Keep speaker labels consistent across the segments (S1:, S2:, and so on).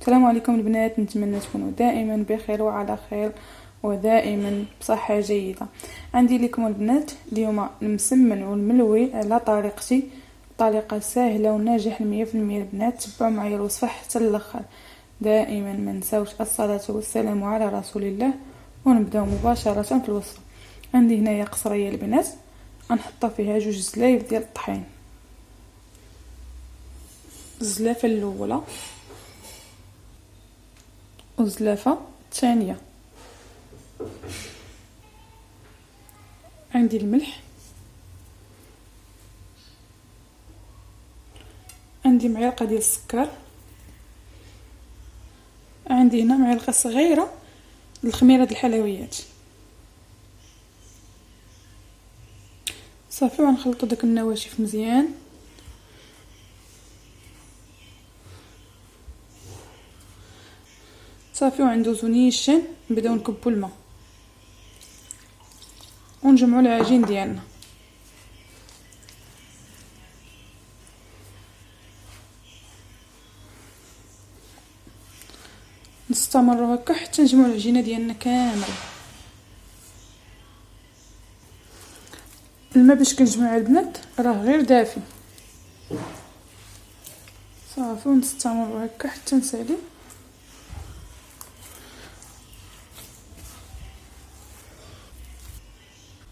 S1: السلام عليكم البنات، نتمنى تكونوا دائما بخير وعلى خير ودائما بصحة جيدة. عندي لكم البنات اليوم المسمن والملوي على طريقتي، طريقة سهلة وناجحة 100%. البنات تبعوا معايا الوصفة حتى الاخر. دائما ما نساوش الصلاة والسلام على رسول الله، ونبداو مباشرة في الوصفة. عندي هنايا قصرية البنات، غنحط فيها 2 زلايف ديال الطحين. الزلافة الاولى والزلافة الثانية. عندي الملح، عندي معلقة ديال السكر، عندي هنا معلقة صغيرة الخميرة د الحلويات. صافي، ونخلطوا داك النواشف مزيان. صافي، وندوزو نيشان نبداو نكبوا الماء ونجمعوا العجين ديالنا. نستمروا هكا حتى نجمعوا العجينه ديالنا كامله. الماء باش كنجمعوا البنات راه غير دافي. صافي، ونستمروا هكا حتى نسالي.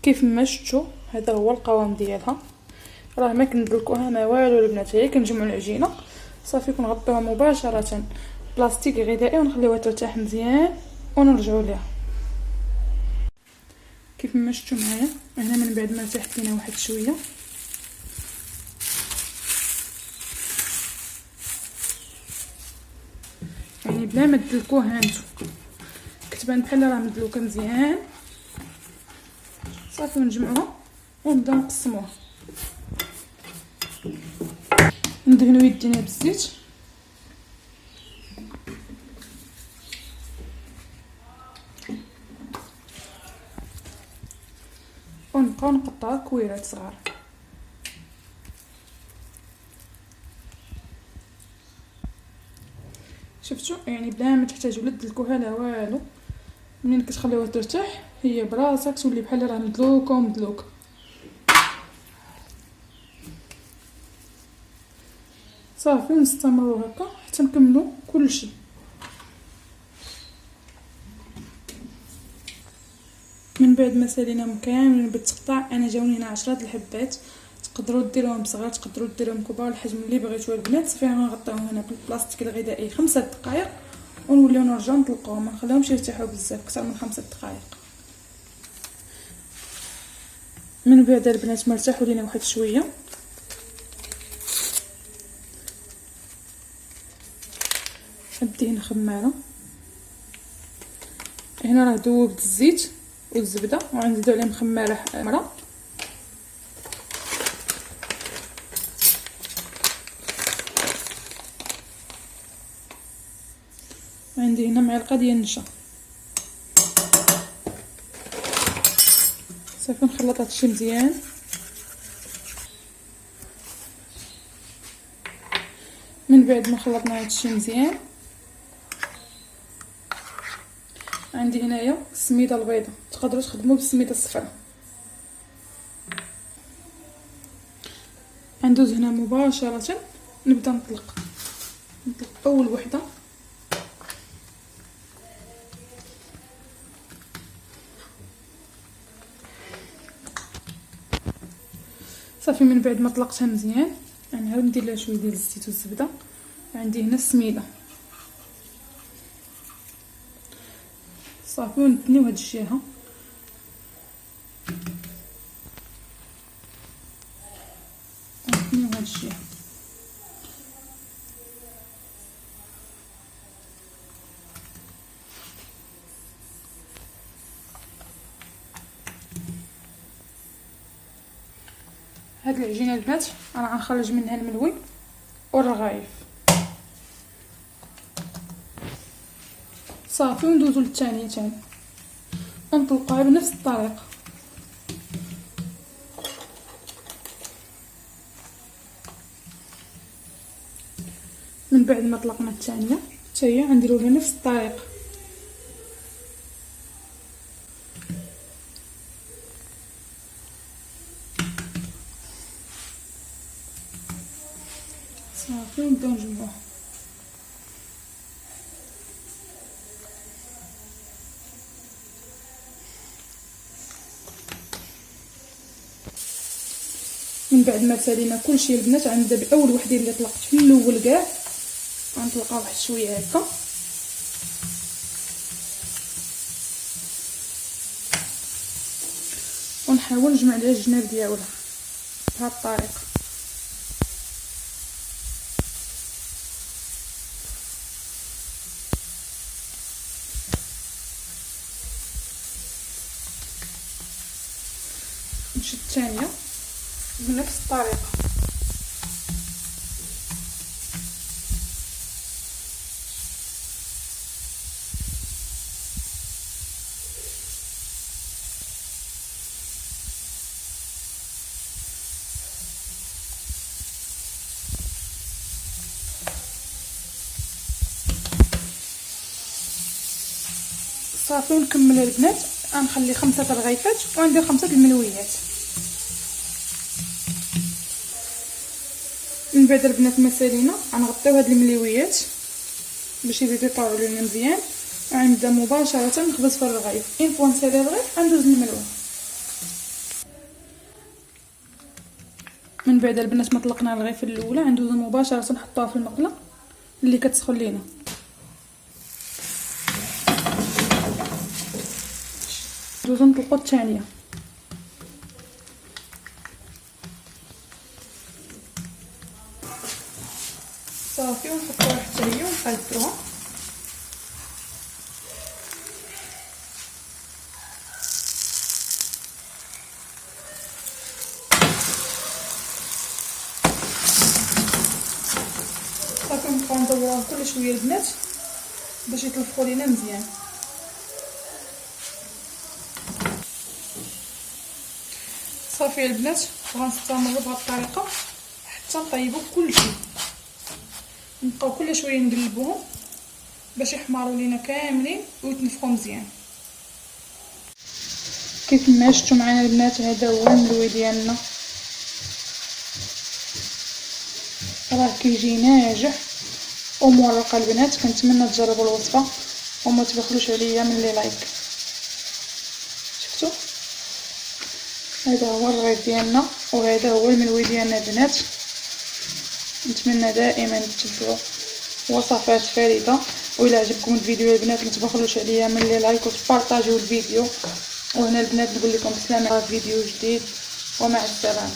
S1: كيف ما شفتوا هذا هو القوام ديالها، راه ما كندلكوها ما والو البنات، هي كنجمعوا العجينه صافي كنغطيوها مباشره بلاستيك غذائي ونخليوها ترتاح مزيان ونرجعوا ليها. كيف ما شفتوا معايا هنا من بعد ما ارتاحت لينا واحد شويه، يعني بلا ما تدلكوها هانتو كتبان بحال راه مدلوكه مزيان. صافي، ونجمعوها ونبداو نقسموها. ندهنوا يدينا بالزيت ونبقاو نقطعوا كويرات صغار. شفتوا يعني بلا ما تحتاجوا لا تدلكوها لا والو، منين كتخليوها ترتاح هي براسها تولي بحال راه مدلوكه ومدلوكه. صافي، ونستمروا هكا حتى نكملوا كلشي. من بعد ما ساليناهم كاملين بالتقطاع، انا جاوني هنا 10 الحبات، تقدروا ديروهم صغار تقدروا ديروهم كبار، الحجم اللي بغيتو البنات. صافي، غنغطيوهم هنا بالبلاستيك الغذائي 5 دقائق ونوليو نرجعوا نطلقوهم، ما نخليهمش يرتاحوا بزاف اكثر من 5 دقائق. من بعد البنات ما ارتاحوا لينا واحد شويه، الدهن خماره. هنا راه ذوبت الزيت والزبده وغنزيدو عليهم خماره حمراء. عندي هنا معلقه ديال النشا. صافي، نخلط هادشي مزيان. من بعد ما خلطنا هادشي مزيان، عندي هنايا السميده البيضاء، تقدروا تخدموا بالسميده الصفراء. غندوز هنا مباشره نبدا نطلق اول وحده. صافي، من بعد ما طلقتها مزيان غنعاود ندير لها شويه ديال الزيت والزبده. عندي هنا السميده. صافي، ونتنيو هاد الجهه. نتنيو هاد الجهه. هاد العجينه البنات انا غنخرج منها الملوي والرغايف. صافي، وندوزو للثانيه تاني ونطلقوها بنفس الطريقه. من بعد ما طلقنا الثانيه حتى هي غنديرو لها نفس الطريقه. صافي نبداو نجمعوه. من بعد ما سالينا كلشي البنات، غنبدا باول وحده اللي طلقت في الاول كاع، غنطلقها واحد شويه هكا ونحاول نجمع ليها الجناب ديالها بهذه الطريقه. نشد الثانيه بنفس الطريقه. صافي ونكمل البنات، غنخلي 5 الرغيفات وندير 5 الملويات. من بعد البنات ما سالينا غنغطيو هاد الملويات باش يبداو يطلعوا لنا مزيان، غنبدا مباشره نخبز في الرغيف. اون فوا نسالي الرغيف غندوز للملوى. من بعد البنات ما طلقنا الرغيف الاولى غندوزو مباشره نحطوها في المقله اللي كتسخن لينا. ندوزو نطلقو الثانيه. صافي ونحطوها حتى هي ونقادوها. صافي نبقاو ندوروها كل شويه البنات باش يطلفوا لينا مزيان. صافي البنات غنستمروا بهذه الطريقه حتى نطيبوا كلشي. نبقاو كل شويه نقلبوهم باش يحمروا لينا كاملين ويتنفخوا مزيان. كيف ما شفتوا معنا البنات هذا هو الملوي ديالنا، راه كيجي ناجح ومورق البنات. كنتمنى تجربوا الوصفه وما تبخلوش عليا من لي لايك. شفتوا هذا هو الرغيف ديالنا وهذا هو الملوي ديالنا البنات. نتمنى دائما تتبعوا وصفات فريده، وإلا عجبكم الفيديو البنات ما تبخلوش عليا من لي لايك وتبارطاجيو الفيديو. وهنا البنات نقول لكم بسلامه في فيديو جديد ومع السلامه.